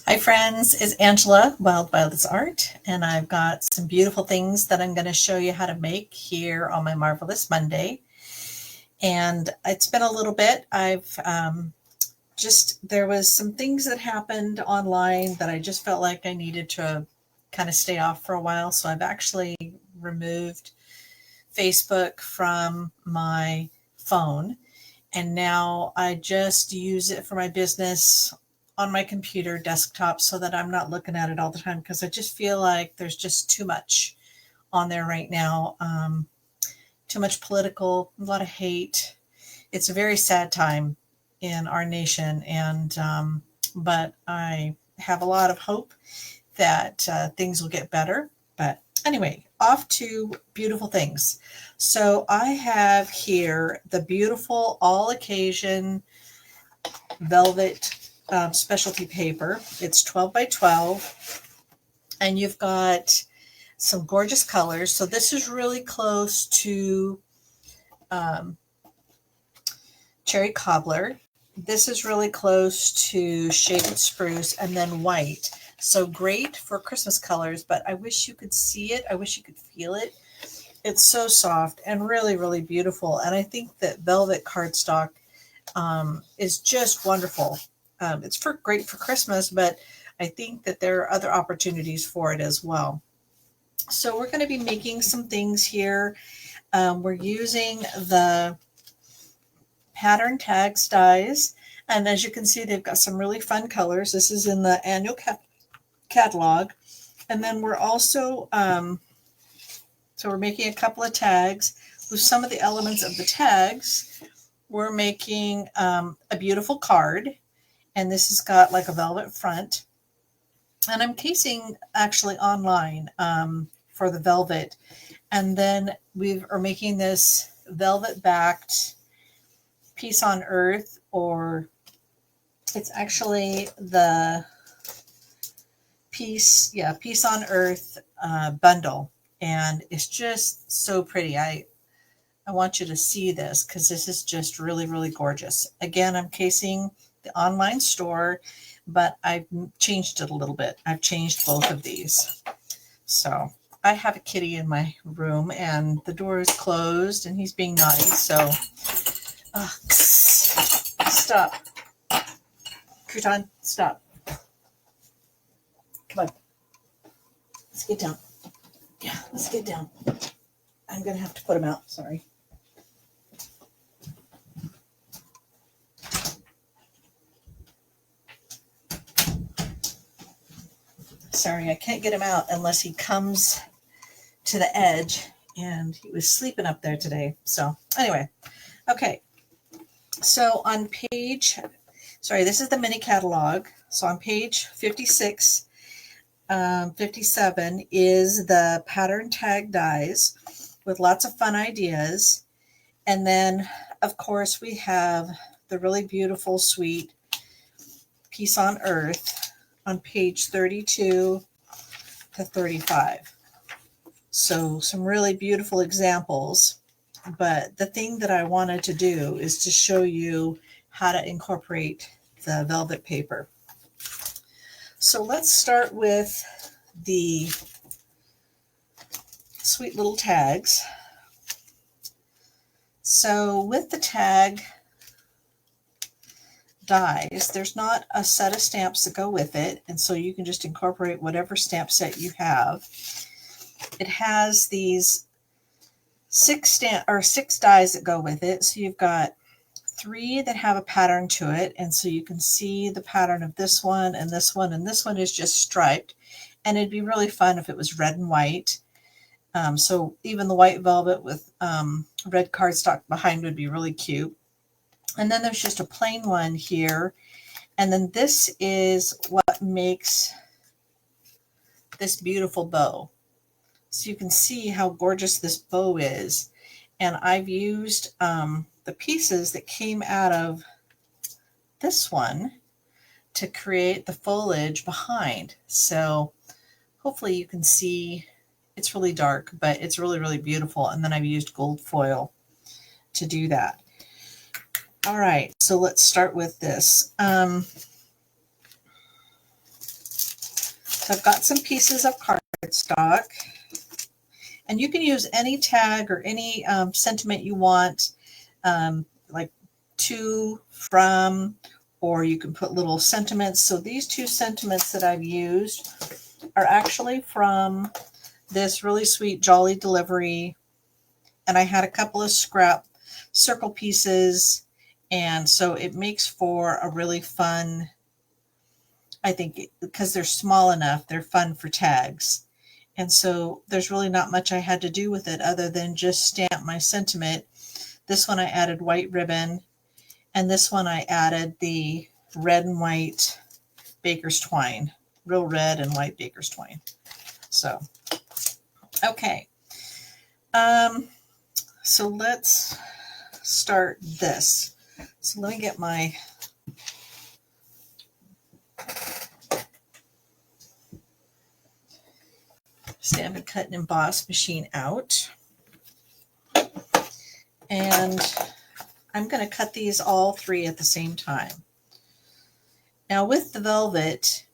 Hi friends, it's Angela, Wild Violet's Art, and I've got some beautiful things that I'm going to show you how to make here on my Marvelous Monday. And it's been a little bit. There was some things that happened online that I just felt like I needed to kind of stay off for a while. So I've actually removed Facebook from my phone, and now I just use it for my business on my computer desktop so that I'm not looking at it all the time, because I just feel like there's just too much on there right now. Too much political, a lot of hate. It's a very sad time in our nation, and but I have a lot of hope that things will get better. But anyway, off to beautiful things. So I have here the beautiful all occasion velvet specialty paper. It's 12 by 12, and you've got some gorgeous colors. So this is really close to cherry cobbler. This is really close to shaded spruce, and then white. So great for Christmas colors, but I wish you could see it. I wish you could feel it. It's so soft and really, really beautiful. And I think that velvet cardstock is just wonderful. It's great for Christmas, but I think that there are other opportunities for it as well. So we're going to be making some things here. We're using the pattern tags dies, and as you can see, they've got some really fun colors. This is in the annual catalog. And then we're also so we're making a couple of tags. With some of the elements of the tags, we're making a beautiful card, and this has got like a velvet front, and I'm casing actually online for the velvet. And then we are making this velvet backed Peace on Earth, or it's actually the Peace on Earth bundle, and it's just so pretty. I want you to see this because this is just really, really gorgeous. Again, I'm casing the online store, but I've changed it a little bit. I've changed both of these. So I have a kitty in my room, and the door is closed, and he's being naughty. So stop. Crouton, stop. Come on. Let's get down. Yeah, let's get down. I'm going to have to put him out. Sorry. Sorry, I can't get him out unless he comes to the edge, and he was sleeping up there today. So anyway, okay. So on this is the mini catalog. So on page 56, 57 is the pattern tag dies with lots of fun ideas. And then, of course, we have the really beautiful, sweet Peace on Earth on page 32 to 35. So some really beautiful examples. But the thing that I wanted to do is to show you how to incorporate the velvet paper. So let's start with the sweet little tags. So with the tag dies, there's not a set of stamps that go with it, and so you can just incorporate whatever stamp set you have. It has these six dies that go with it. So you've got 3 that have a pattern to it, and so you can see the pattern of this one and this one, and this one is just striped. And it'd be really fun if it was red and white. So even the white velvet with red cardstock behind would be really cute. And then there's just a plain one here. And then this is what makes this beautiful bow. So you can see how gorgeous this bow is. And I've used the pieces that came out of this one to create the foliage behind. So hopefully you can see, it's really dark, but it's really, really beautiful. And then I've used gold foil to do that. All right, so let's start with this. So I've got some pieces of cardstock, and you can use any tag or any sentiment you want, like to, from, or you can put little sentiments. So these two sentiments that I've used are actually from this really sweet Jolly Delivery, and I had a couple of scrap circle pieces, and so it makes for a really fun, I think, because they're small enough, they're fun for tags. And so there's really not much I had to do with it other than just stamp my sentiment. This one I added white ribbon, and this one I added the red and white baker's twine, real red and white baker's twine. So, okay. So let's start this. So let me get my stamp and cut and emboss machine out. And I'm going to cut these all three at the same time. Now with the velvet,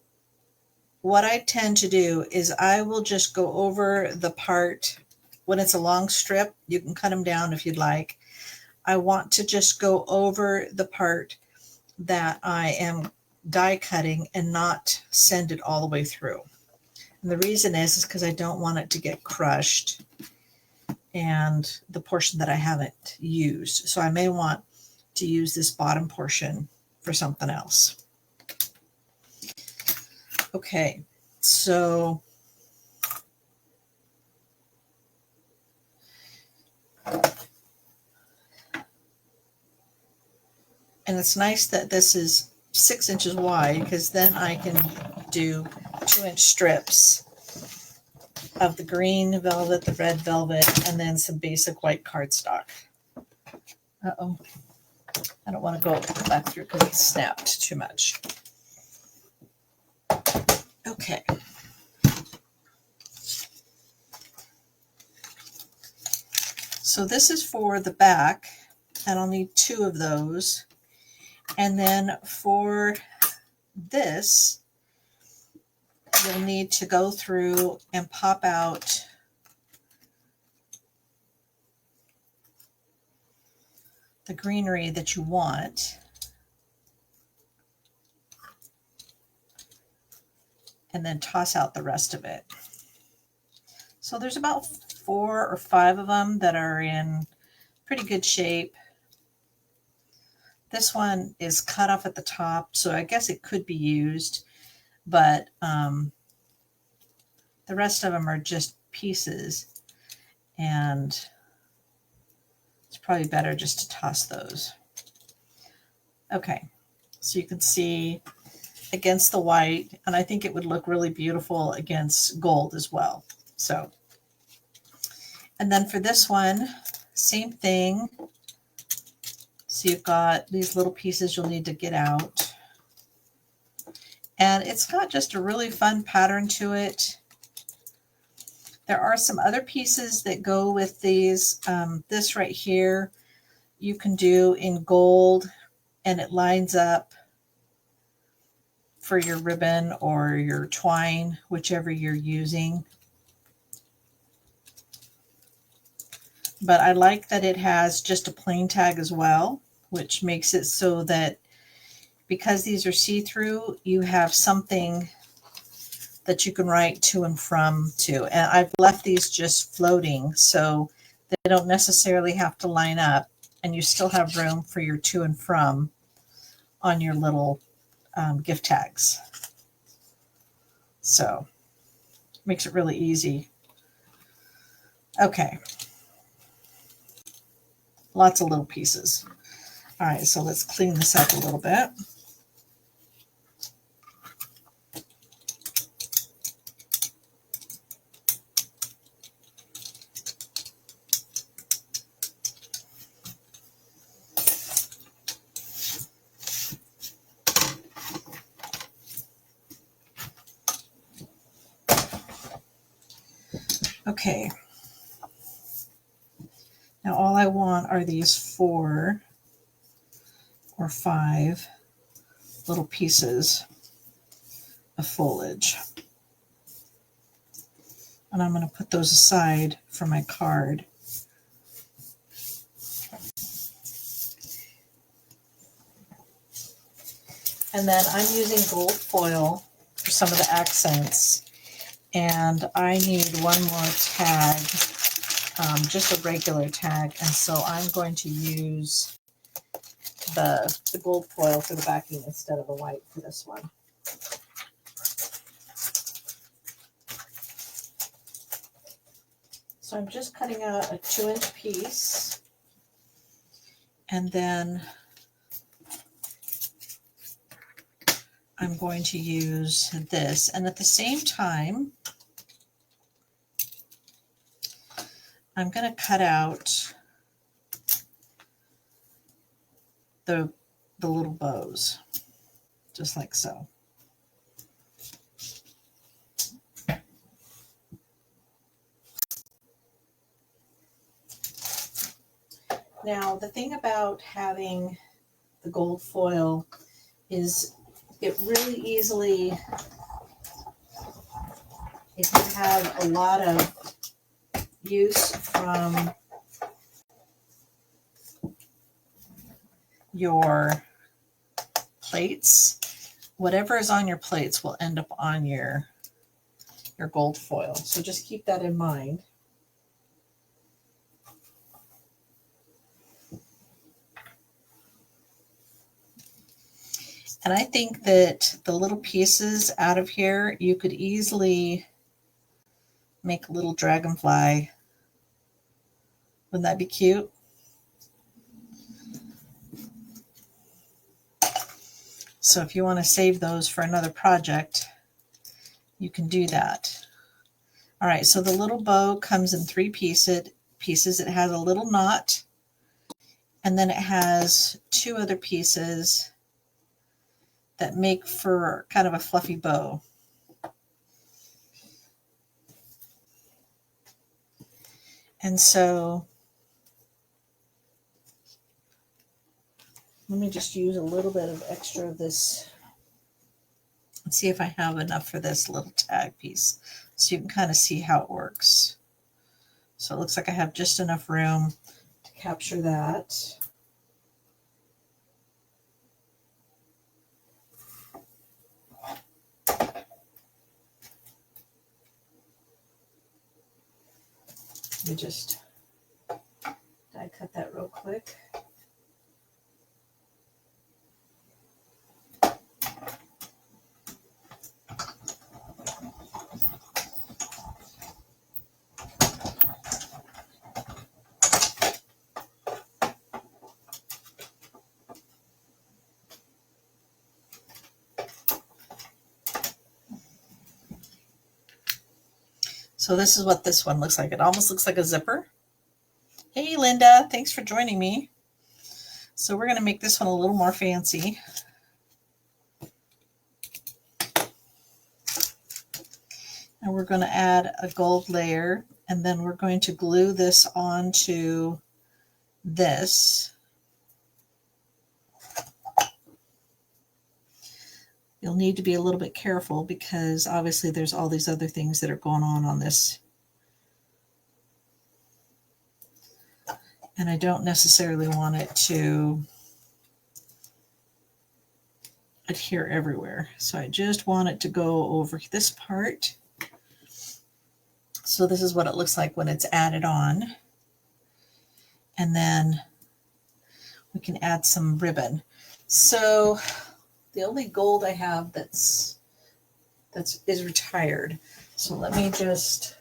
what I tend to do is I will just go over the part when it's a long strip. You can cut them down if you'd like. I want to just go over the part that I am die cutting and not send it all the way through. And the reason is because I don't want it to get crushed and the portion that I haven't used. So I may want to use this bottom portion for something else. Okay, so and it's nice that this is 6 inches wide, because then I can do 2-inch strips of the green velvet, the red velvet, and then some basic white cardstock. Uh-oh. I don't want to go back through because it snapped too much. Okay. So this is for the back, and I'll need 2 of those. And then for this, you'll need to go through and pop out the greenery that you want. And then toss out the rest of it. So there's about 4 or 5 of them that are in pretty good shape. This one is cut off at the top, so I guess it could be used, but the rest of them are just pieces, and it's probably better just to toss those. Okay, so you can see against the white, and I think it would look really beautiful against gold as well. So, and then for this one, same thing. So you've got these little pieces you'll need to get out. And it's got just a really fun pattern to it. There are some other pieces that go with these. This right here, you can do in gold, and it lines up for your ribbon or your twine, whichever you're using. But I like that it has just a plain tag as well, which makes it so that because these are see-through, you have something that you can write to and from to. And I've left these just floating so they don't necessarily have to line up, and you still have room for your to and from on your little gift tags. So makes it really easy. Okay. Lots of little pieces. All right, so let's clean this up a little bit. Okay. Now all I want are these 4 or 5 little pieces of foliage. And I'm going to put those aside for my card. And then I'm using gold foil for some of the accents. And I need one more tag, just a regular tag. And so I'm going to use the gold foil for the backing instead of the white for this one. So I'm just cutting out a 2-inch piece. And then I'm going to use this. And at the same time, I'm going to cut out the little bows, just like so. Now, the thing about having the gold foil is it really easily, if you have a lot of use from your plates, whatever is on your plates will end up on your gold foil. So just keep that in mind. And I think that the little pieces out of here, you could easily make a little dragonfly. Wouldn't that be cute? So if you want to save those for another project, you can do that. All right, so the little bow comes in 3 pieces. It has a little knot, and then it has 2 other pieces that make for kind of a fluffy bow. And so let me just use a little bit of extra of this. Let's see if I have enough for this little tag piece so you can kind of see how it works. So it looks like I have just enough room to capture that. Let me just die cut that real quick. So this is what this one looks like. It almost looks like a zipper. Hey, Linda, thanks for joining me. So we're going to make this one a little more fancy. And we're going to add a gold layer, and then we're going to glue this onto this. You'll need to be a little bit careful because obviously there's all these other things that are going on this. And I don't necessarily want it to adhere everywhere. So I just want it to go over this part. So this is what it looks like when it's added on. And then we can add some ribbon. So the only gold I have is retired. So let me just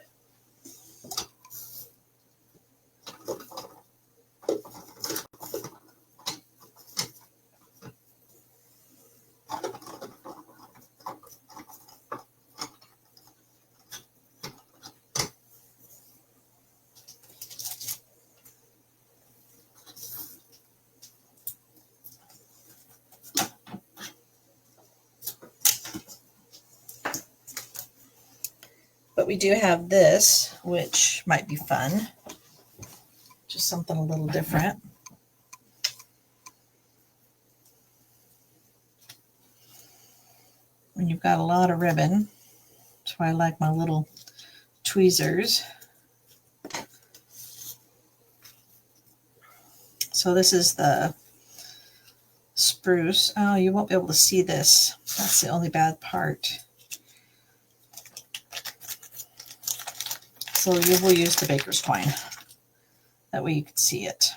but we do have this, which might be fun. Just something a little different. When you've got a lot of ribbon, that's why I like my little tweezers. So this is the spruce. Oh, you won't be able to see this. That's the only bad part. So you will use the baker's twine. That way you can see it.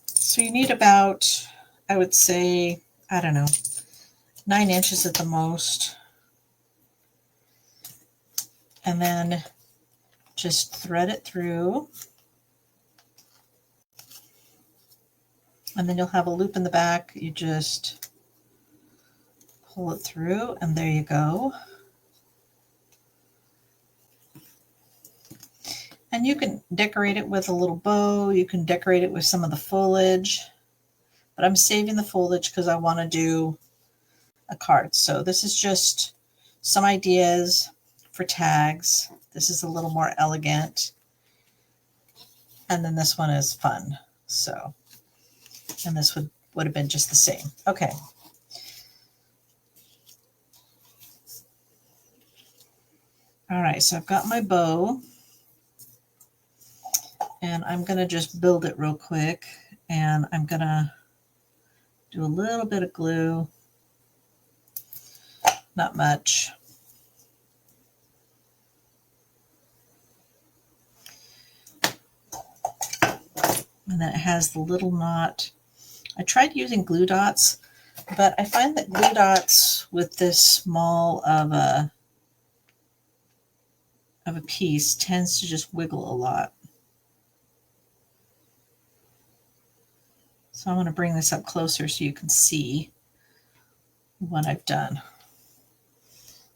So you need about, I would say, I don't know, 9 inches at the most. And then just thread it through. And then you'll have a loop in the back. You just pull it through, and there you go. And you can decorate it with a little bow. You can decorate it with some of the foliage. But I'm saving the foliage because I want to do a card. So this is just some ideas for tags. This is a little more elegant. And then this one is fun. So, and this would have been just the same. Okay. All right, so I've got my bow. And I'm going to just build it real quick. And I'm going to do a little bit of glue. Not much. And then it has the little knot. I tried using glue dots, but I find that glue dots with this small of a piece tends to just wiggle a lot. So I'm going to bring this up closer so you can see what I've done.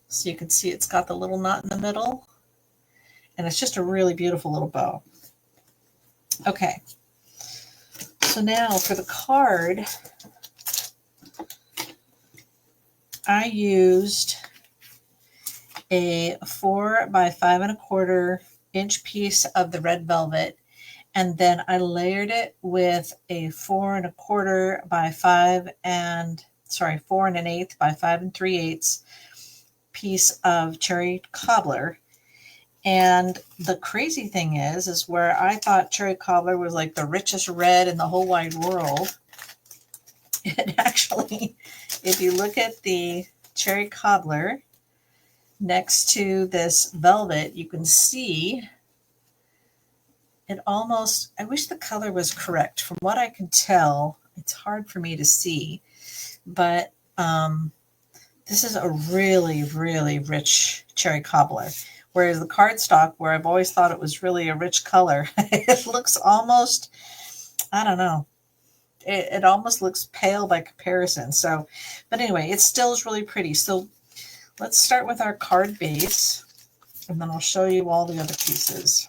So you can see it's got the little knot in the middle, and it's just a really beautiful little bow. Okay, so now for the card, I used a 4 by 5 1/4 inch piece of the red velvet, and then I layered it with a 4 1/4 by 4 1/8 by 5 3/8 piece of cherry cobbler. And the crazy thing is where I thought cherry cobbler was like the richest red in the whole wide world, it actually, if you look at the cherry cobbler next to this velvet, you can see it almost, I wish the color was correct. From what I can tell, it's hard for me to see, but this is a really, really rich cherry cobbler. Whereas the cardstock, where I've always thought it was really a rich color, it looks almost, I don't know, it almost looks pale by comparison. So, but anyway, it still is really pretty. So let's start with our card base, and then I'll show you all the other pieces.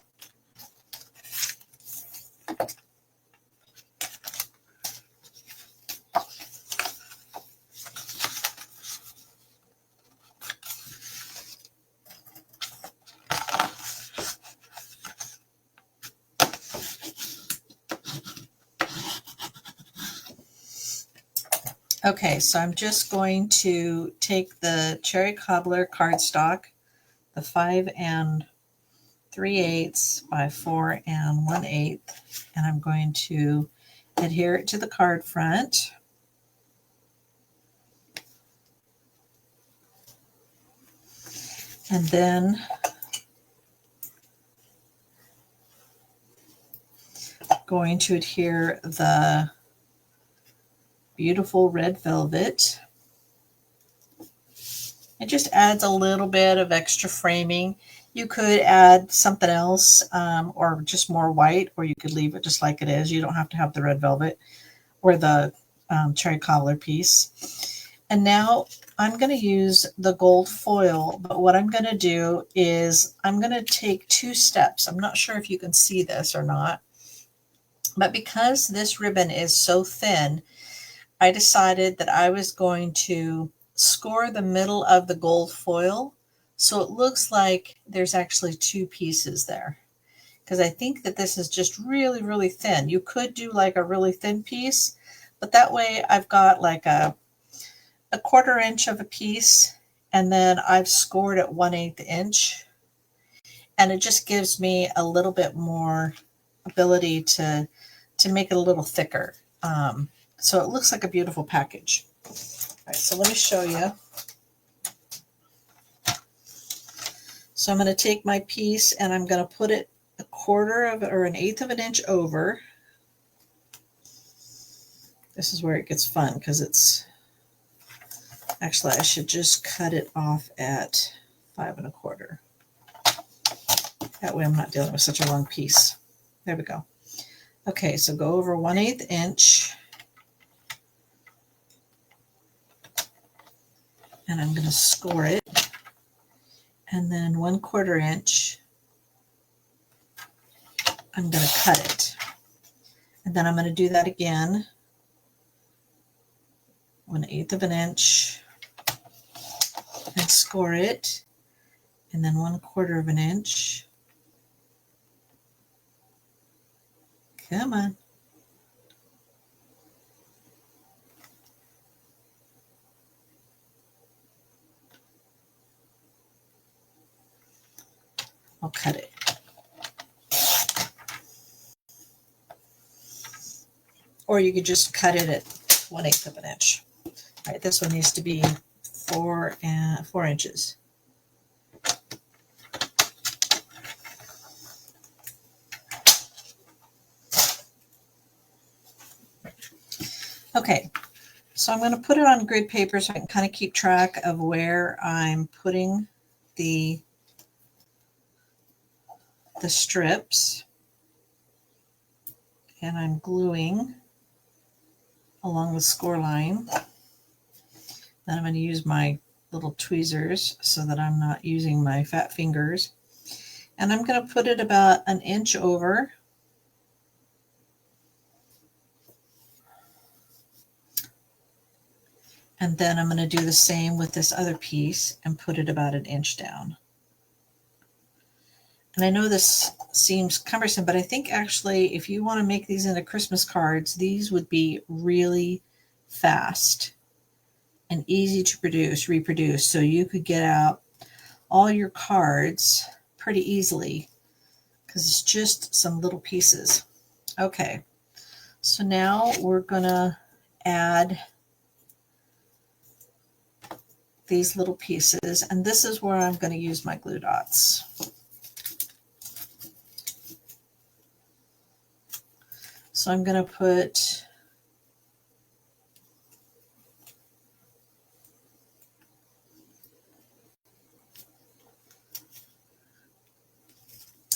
Okay, so I'm just going to take the cherry cobbler cardstock, the 5 3/8 by 4 1/8, and I'm going to adhere it to the card front. And then going to adhere the beautiful red velvet. It just adds a little bit of extra framing. You could add something else, or just more white, or you could leave it just like it is. You don't have to have the red velvet or the cherry cobbler piece. And now I'm going to use the gold foil, but what I'm going to do is I'm going to take 2 steps. I'm not sure if you can see this or not, but because this ribbon is so thin, I decided that I was going to score the middle of the gold foil so it looks like there's actually 2 pieces there, because I think that this is just really, really thin. You could do like a really thin piece, but that way I've got like a 1/4 inch of a piece, And then I've scored at 1/8 inch, and it just gives me a little bit more ability to make it a little thicker. So it looks like a beautiful package. All right, so let me show you. So I'm going to take my piece and I'm going to put it 1/4 of or 1/8 of an inch over. This is where it gets fun because it's actually, I should just cut it off at 5 1/4. That way I'm not dealing with such a long piece. There we go. Okay, so go over 1/8 inch. And I'm going to score it. And then 1/4 inch, I'm going to cut it. And then I'm going to do that again. 1/8 of an inch and score it. And then 1/4 of an inch. Come on. I'll cut it. Or you could just cut it at 1/8 of an inch. All right, this one needs to be 4 inches. Okay, so I'm going to put it on grid paper so I can kind of keep track of where I'm putting the strips. And I'm gluing along the score line. Then I'm going to use my little tweezers so that I'm not using my fat fingers. And I'm going to put it about 1 inch over. And then I'm going to do the same with this other piece and put it about 1 inch down. And I know this seems cumbersome, but I think actually if you want to make these into Christmas cards, these would be really fast and easy to reproduce. So you could get out all your cards pretty easily because it's just some little pieces. Okay, so now we're going to add these little pieces, and this is where I'm going to use my glue dots. So I'm going to put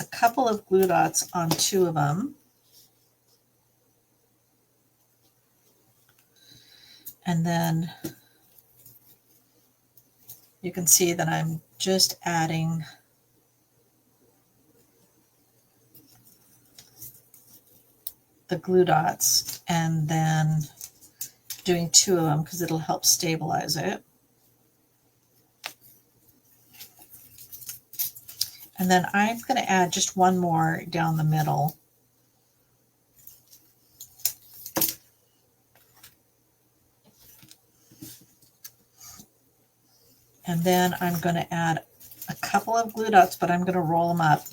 a couple of glue dots on 2 of them. And then you can see that I'm just adding the glue dots and then doing 2 of them because it'll help stabilize it. And then I'm going to add just 1 more down the middle. And then I'm going to add a couple of glue dots, but I'm going to roll them up.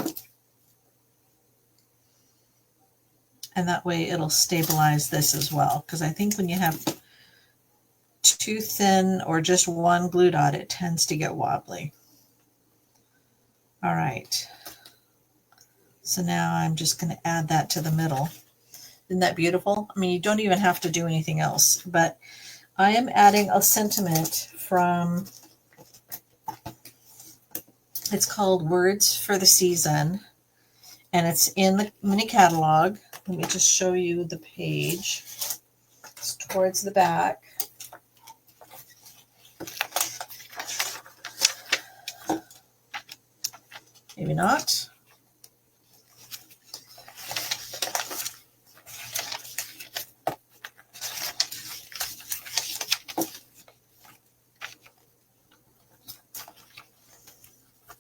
And that way it'll stabilize this as well. Because I think when you have too thin or just 1 glue dot, it tends to get wobbly. All right. So now I'm just going to add that to the middle. Isn't that beautiful? I mean, you don't even have to do anything else. But I am adding a sentiment from, it's called Words for the Season. And it's in the mini catalog. Let me just show you the page. It's towards the back. Maybe not.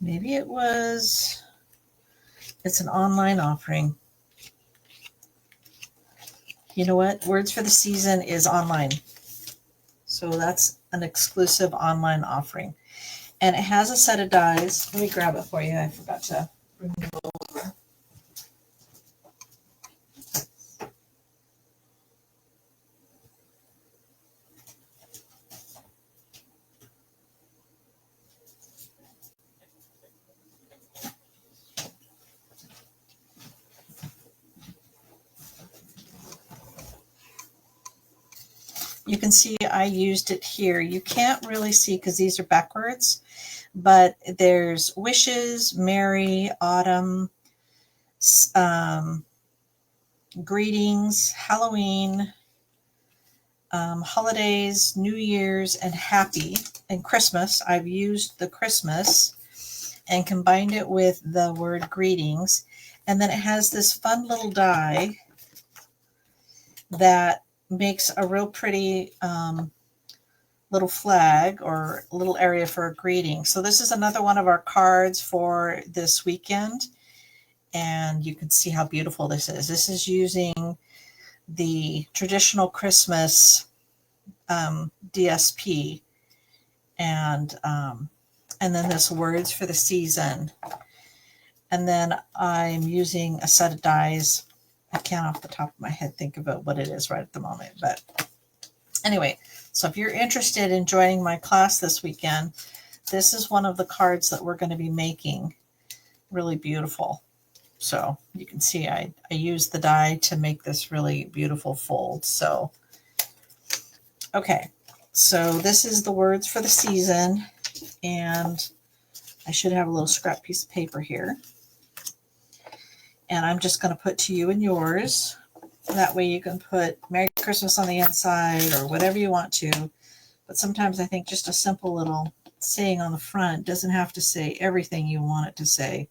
Maybe it was, it's an online offering. You know what? Words for the Season is online. So that's an exclusive online offering. And it has a set of dies. Let me grab it for you. I forgot to bring it over. You can see I used it here. You can't really see because these are backwards, but there's wishes, Merry, autumn, greetings, Halloween, holidays, New Year's, and happy, and Christmas. I've used the Christmas and combined it with the word greetings. And then it has this fun little die that makes a real pretty little flag or little area for a greeting. So this is another one of our cards for this weekend. And you can see how beautiful this is. This is using the traditional Christmas DSP, and then this words for the season. And then I'm using a set of dies. I can't off the top of my head think about what it is right at the moment. But anyway, so if you're interested in joining my class this weekend, this is one of the cards that we're going to be making. Really beautiful. So you can see I used the die to make this really beautiful fold. So, okay, so this is the words for the season, and I should have a little scrap piece of paper here. And I'm just going to put to you and yours. That way you can put Merry Christmas on the inside or whatever you want to. But sometimes I think just a simple little saying on the front doesn't have to say everything you want it to say.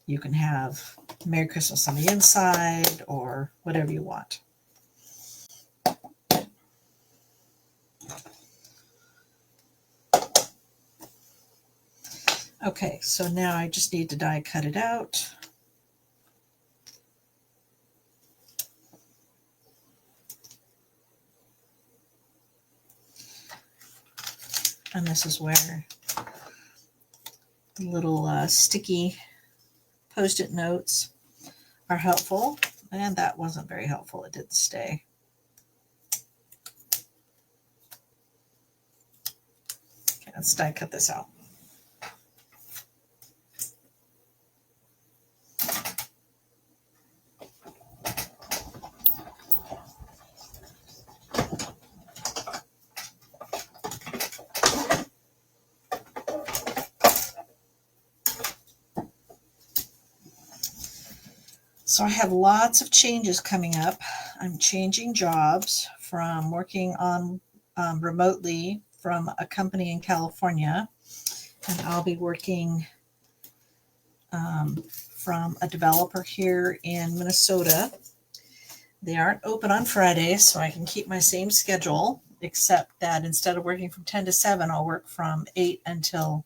You can have Merry Christmas on the inside or whatever you want. Okay, so now I just need to die cut it out. And this is where the little sticky Post-it notes are helpful. And that wasn't very helpful. It didn't stay. Okay, let's die cut this out. So I have lots of changes coming up. I'm changing jobs from working on remotely from a company in California, and I'll be working from a developer here in Minnesota. They aren't open on Fridays, so I can keep my same schedule, except that instead of working from 10 to 7, I'll work from 8 until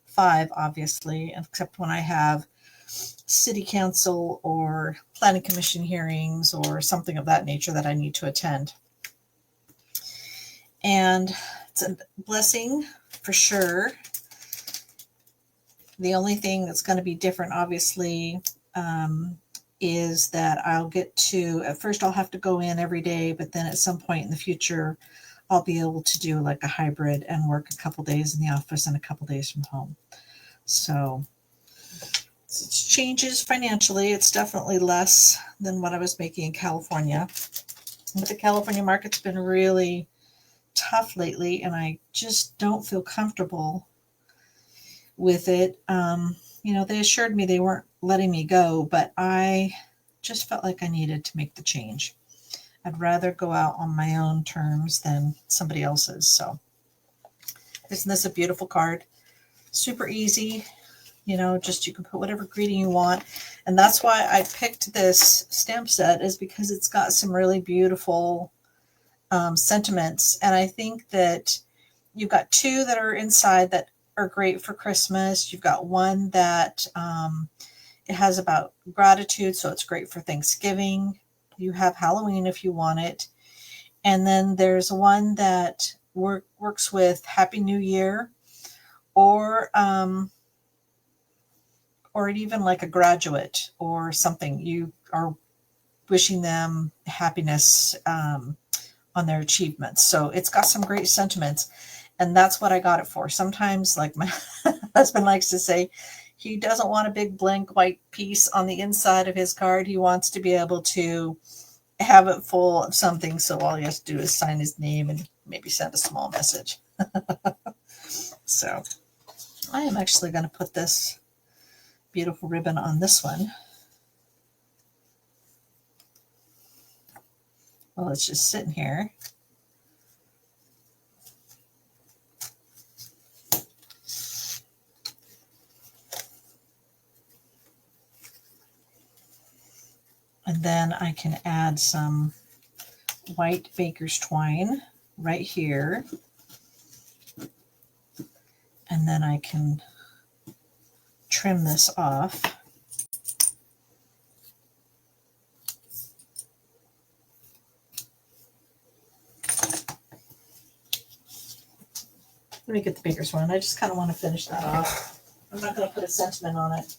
5, obviously, except when I have city council or planning commission hearings or something of that nature that I need to attend. And it's a blessing for sure. The only thing that's going to be different, obviously, is that I'll get to, at first I'll have to go in every day, but then at some point in the future, I'll be able to do like a hybrid and work a couple days in the office and a couple days from home. So it changes financially. It's definitely less than what I was making in California. The California market's been really tough lately, and I just don't feel comfortable with it. You know, they assured me they weren't letting me go, but I just felt like I needed to make the change. I'd rather go out on my own terms than somebody else's. So isn't this a beautiful card? Super easy. You know, just you can put whatever greeting you want. And that's why I picked this stamp set, is because it's got some really beautiful sentiments. And I think that you've got two that are inside that are great for Christmas. You've got one that it has about gratitude, so it's great for Thanksgiving. You have Halloween if you want it. And then there's one that works with Happy New Year, or even like a graduate or something. You are wishing them happiness on their achievements. So it's got some great sentiments, and that's what I got it for. Sometimes, like my husband likes to say, he doesn't want a big blank white piece on the inside of his card. He wants to be able to have it full of something. So all he has to do is sign his name and maybe send a small message. So I am actually going to put this beautiful ribbon on this one. Well, it's just sitting here. And then I can add some white baker's twine right here. And then I can trim this off. Let me get the baker's twine. I just kind of want to finish that off. I'm not going to put a sentiment on it.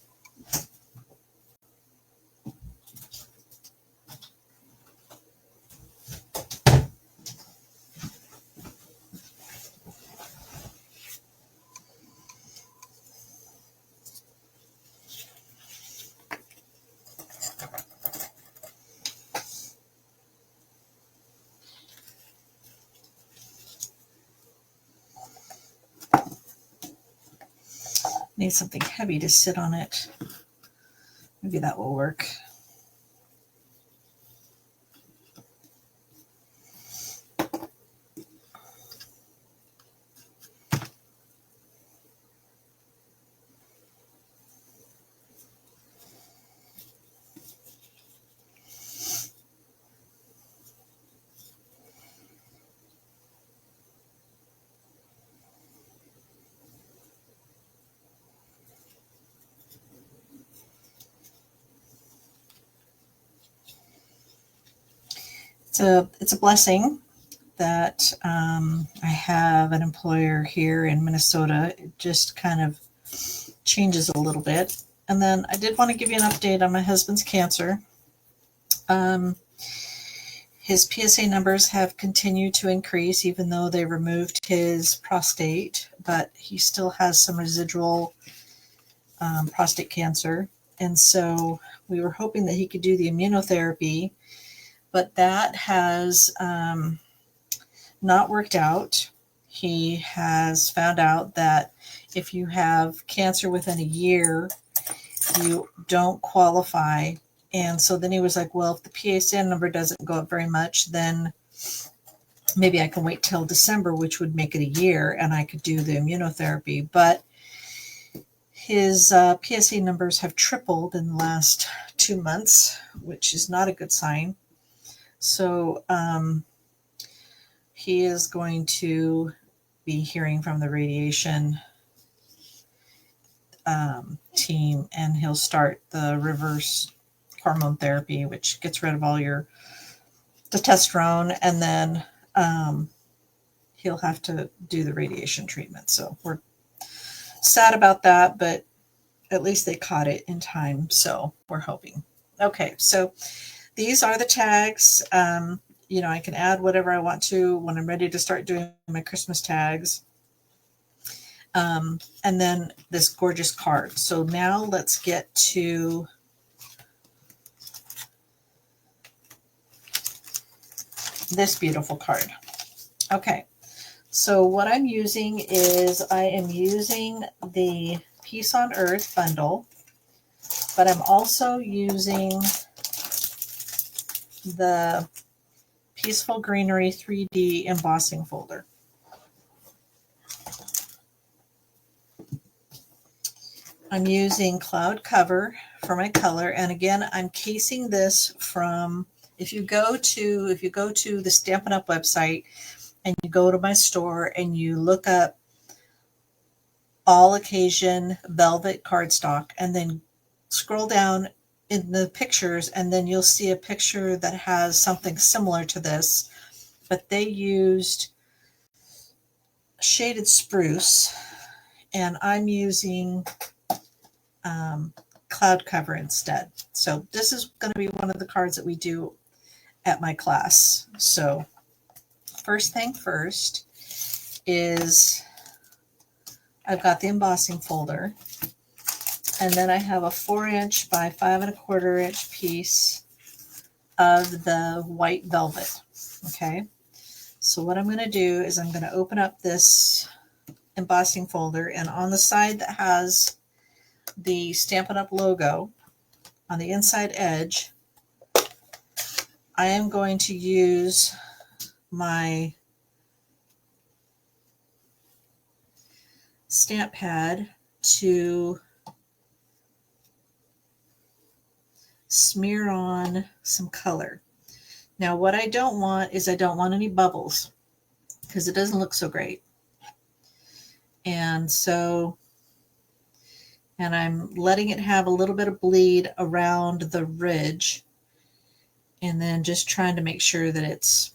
Need something heavy to sit on it. Maybe that will work. It's a blessing that I have an employer here in Minnesota. It just kind of changes a little bit. And then I did want to give you an update on my husband's cancer. His PSA numbers have continued to increase, even though they removed his prostate, but he still has some residual prostate cancer. And so we were hoping that he could do the immunotherapy, but that has not worked out. He has found out that if you have cancer within a year, you don't qualify. And so then he was like, well, if the PSA number doesn't go up very much, then maybe I can wait till December, which would make it a year, and I could do the immunotherapy. But his PSA numbers have tripled in the last 2 months, which is not a good sign. So he is going to be hearing from the radiation team, and he'll start the reverse hormone therapy, which gets rid of all your testosterone, and then he'll have to do the radiation treatment. So we're sad about that, but at least they caught it in time, so we're hoping. Okay, so these are the tags. You know, I can add whatever I want to when I'm ready to start doing my Christmas tags. And then this gorgeous card. So now let's get to this beautiful card. Okay, so what I'm using is I am using the Peace on Earth bundle, but I'm also using the Peaceful Greenery 3D embossing folder. I'm using Cloud Cover for my color, and again, I'm casing this from, if you go to the Stampin' Up website and you go to my store and you look up All Occasion Velvet Cardstock, and then scroll down in the pictures, and then you'll see a picture that has something similar to this, but they used shaded spruce and I'm using cloud cover instead. So this is going to be one of the cards that we do at my class. So first thing first is I've got the embossing folder, and then I have a 4" by 5 1/4" piece of the white velvet. Okay, so what I'm going to do is I'm going to open up this embossing folder, and on the side that has the Stampin' Up! Logo on the inside edge, I am going to use my stamp pad to smear on some color. Now what I don't want is I don't want any bubbles because it doesn't look so great. And I'm letting it have a little bit of bleed around the ridge, and then just trying to make sure that it's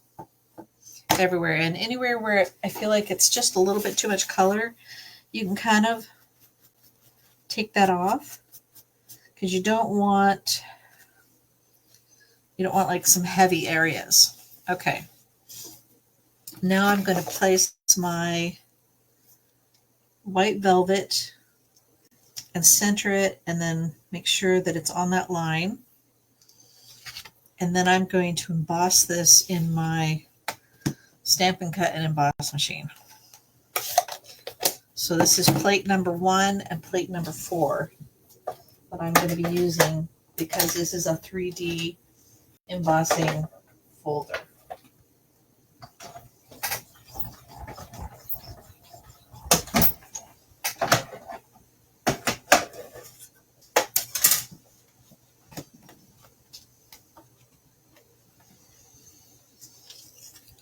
everywhere. And anywhere where I feel like it's just a little bit too much color, you can kind of take that off, because you don't want like some heavy areas. Okay. Now I'm going to place my white velvet and center it, and then make sure that it's on that line. And then I'm going to emboss this in my Stampin' Cut and Emboss machine. So this is plate number 1 and plate number 4 that I'm going to be using, because this is a 3D embossing folder.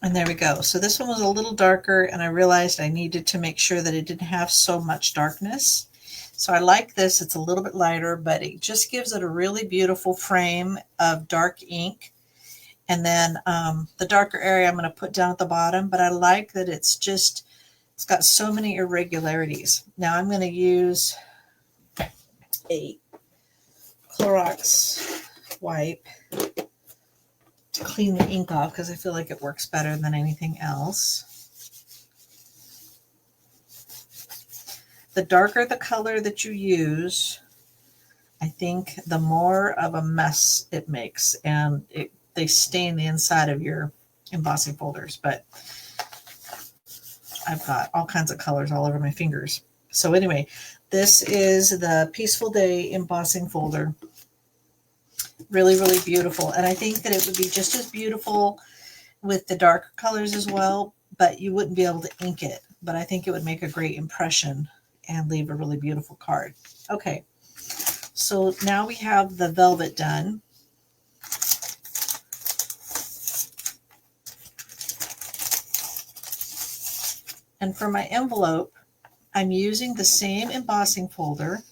And there we go. So this one was a little darker, and I realized I needed to make sure that it didn't have so much darkness. So I like this. It's a little bit lighter, but it just gives it a really beautiful frame of dark ink. And then the darker area I'm going to put down at the bottom, but I like that it's got so many irregularities. Now I'm going to use a Clorox wipe to clean the ink off, because I feel like it works better than anything else. The darker the color that you use, I think the more of a mess it makes, and they stain the inside of your embossing folders. But I've got all kinds of colors all over my fingers. So anyway, this is the Peaceful Day embossing folder. Really, really beautiful. And I think that it would be just as beautiful with the darker colors as well, but you wouldn't be able to ink it. But I think it would make a great impression and leave a really beautiful card. Okay, so now we have the velvet done. And for my envelope, I'm using the same embossing folder,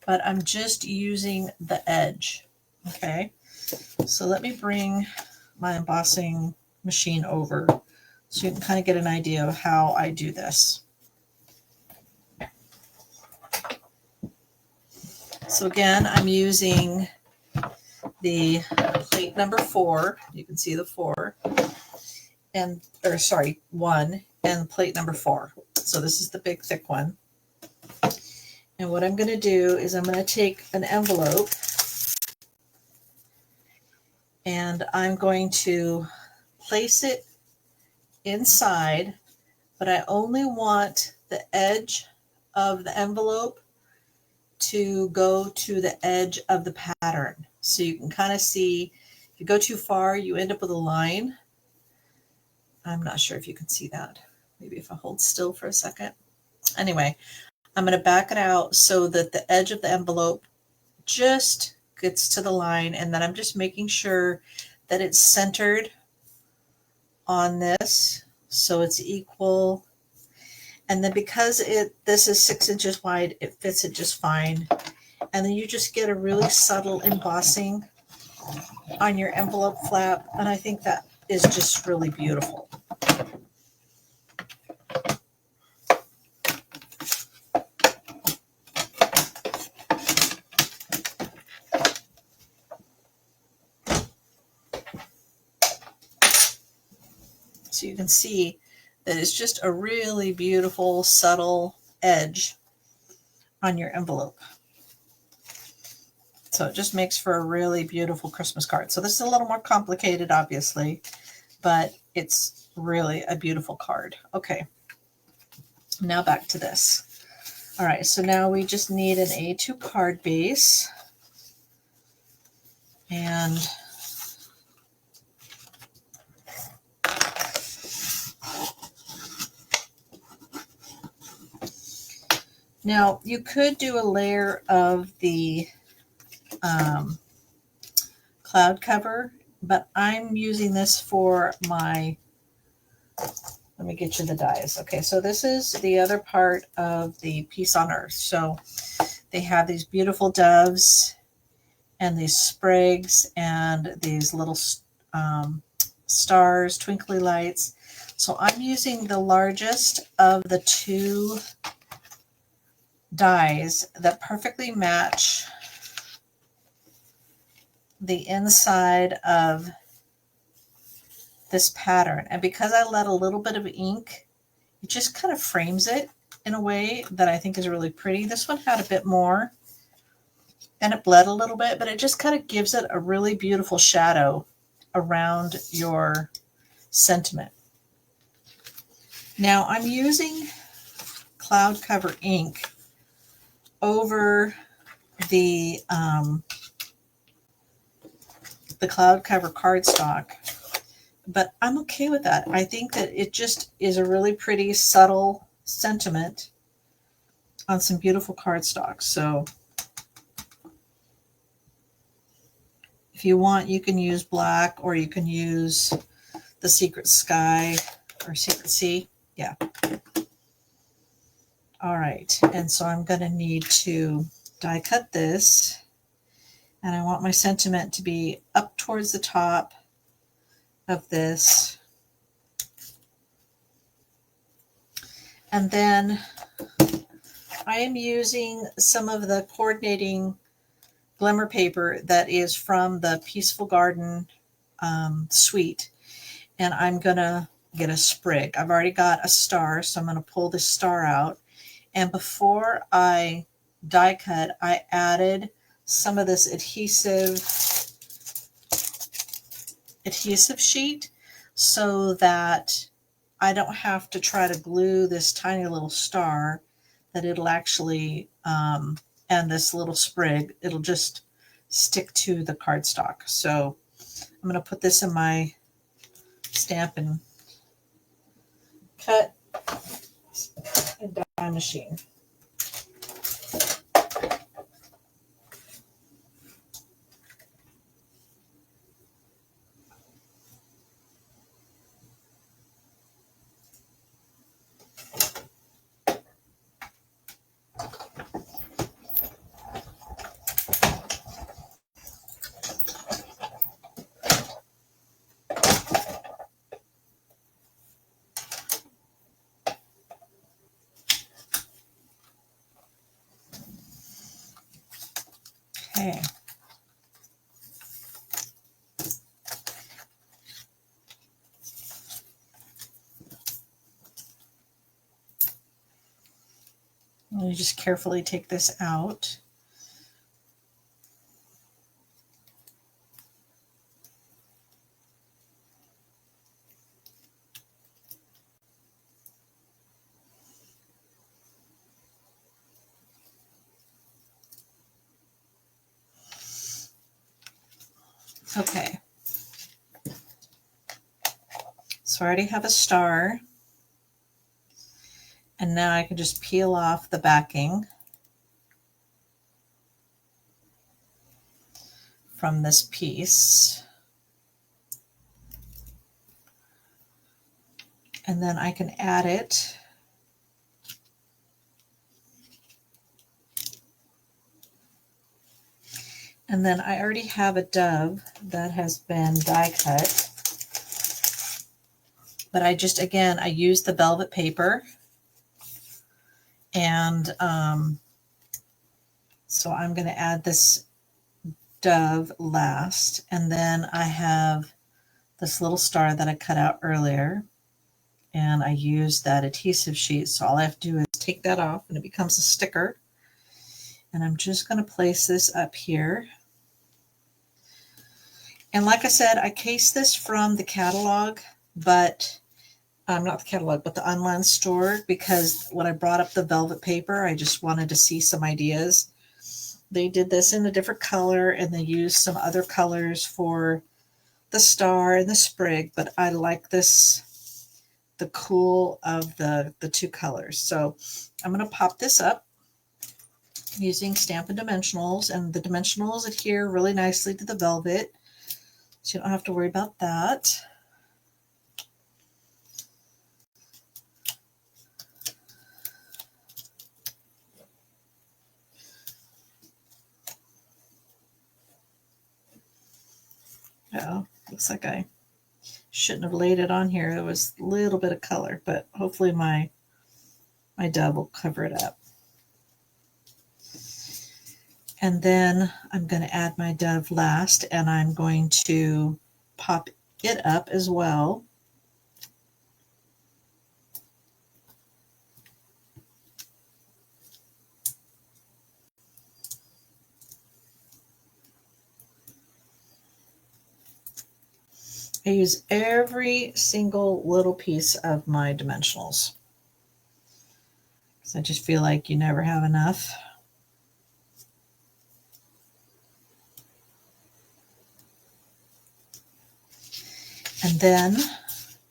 but I'm just using the edge. Okay, so let me bring my embossing machine over so you can kind of get an idea of how I do this. So again, I'm using the plate number 4. You can see the 4, or sorry, 1, and plate number 4. So this is the big thick one. And what I'm going to do is I'm going to take an envelope, and I'm going to place it inside, but I only want the edge of the envelope to go to the edge of the pattern. So you can kind of see, if you go too far, you end up with a line. I'm not sure if you can see that. Maybe if I hold still for a second. Anyway, I'm going to back it out so that the edge of the envelope just gets to the line, and then I'm just making sure that it's centered on this so it's equal. And then because this is 6 inches wide, it fits it just fine. And then you just get a really subtle embossing on your envelope flap, and I think that is just really beautiful. So you can see that it's just a really beautiful, subtle edge on your envelope. So it just makes for a really beautiful Christmas card. So this is a little more complicated, obviously, but it's really a beautiful card. Okay, now back to this. All right, so now we just need an A2 card base. And now you could do a layer of the cloud cover, but I'm using this for my, let me get you the dies. Okay, so this is the other part of the Peace on Earth. So they have these beautiful doves and these sprigs and these little stars, twinkly lights. So I'm using the largest of the two dies that perfectly match the inside of this pattern. And because I let a little bit of ink, it just kind of frames it in a way that I think is really pretty. This one had a bit more and it bled a little bit, but it just kind of gives it a really beautiful shadow around your sentiment. Now I'm using cloud cover ink over the cloud cover cardstock, but I'm okay with that. I think that it just is a really pretty subtle sentiment on some beautiful cardstock. So if you want, you can use black, or you can use the Secret Sky or Secret Sea. Yeah. All right. And so I'm going to need to die cut this. And I want my sentiment to be up towards the top of this. And then I am using some of the coordinating glimmer paper that is from the Peaceful Garden suite. And I'm going to get a sprig. I've already got a star, so I'm going to pull this star out. And before I die cut, I added some of this adhesive sheet so that I don't have to try to glue this tiny little star, that it'll actually, and this little sprig, it'll just stick to the cardstock. So I'm going to put this in my Stampin' Cut and die machine. Okay. Let me just carefully take this out. Okay. So I already have a star. And now I can just peel off the backing from this piece. And then I can add it. And then I already have a dove that has been die cut. But I just, again, I used the velvet paper. And so I'm going to add this dove last. And then I have this little star that I cut out earlier. and I used that adhesive sheet. So all I have to do is take that off and it becomes a sticker. And I'm just going to place this up here. And like I said, I cased this from the catalog, but not the catalog, but the online store, because when I brought up the velvet paper, I just wanted to see some ideas. They did this in a different color and they used some other colors for the star and the sprig, but I like this, the cool of the two colors. So I'm going to pop this up using Stampin' Dimensionals, and the dimensionals adhere really nicely to the velvet, so you don't have to worry about that. Oh, looks like I shouldn't have laid it on here. There was a little bit of color, but hopefully my dove will cover it up. And then I'm going to add my dove last, and I'm going to pop it up as well. I use every single little piece of my dimensionals, because I just feel like you never have enough. And then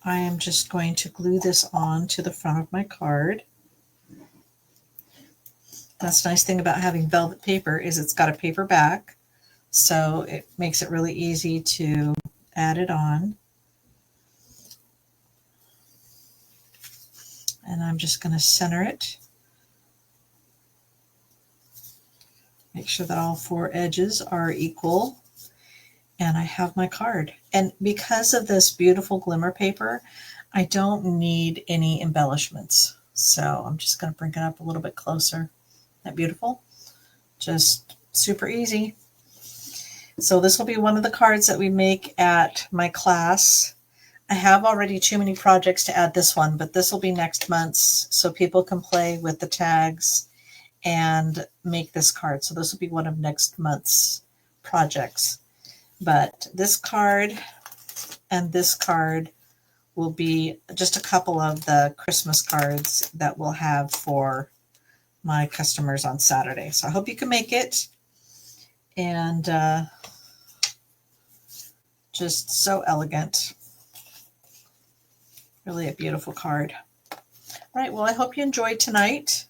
I am just going to glue this on to the front of my card. That's the nice thing about having velvet paper, is it's got a paper back, so it makes it really easy to add it on. And I'm just going to center it. Make sure that all four edges are equal. And I have my card. And because of this beautiful glimmer paper, I don't need any embellishments. So I'm just going to bring it up a little bit closer. Isn't that beautiful? Just super easy. So this will be one of the cards that we make at my class. I have already too many projects to add this one, but this will be next month's, so people can play with the tags and make this card. So this will be one of next month's projects. But this card and this card will be just a couple of the Christmas cards that we'll have for my customers on Saturday. So I hope you can make it. And just so elegant. Really a beautiful card. All right, well, I hope you enjoyed tonight.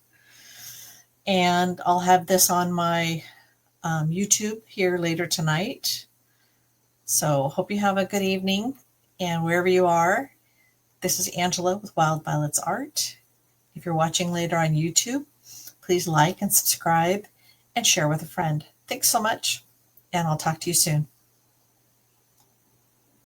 And I'll have this on my YouTube here later tonight. So hope you have a good evening. And wherever you are, this is Angela with Wild Violets Art. If you're watching later on YouTube, please like and subscribe and share with a friend. Thanks so much, and I'll talk to you soon.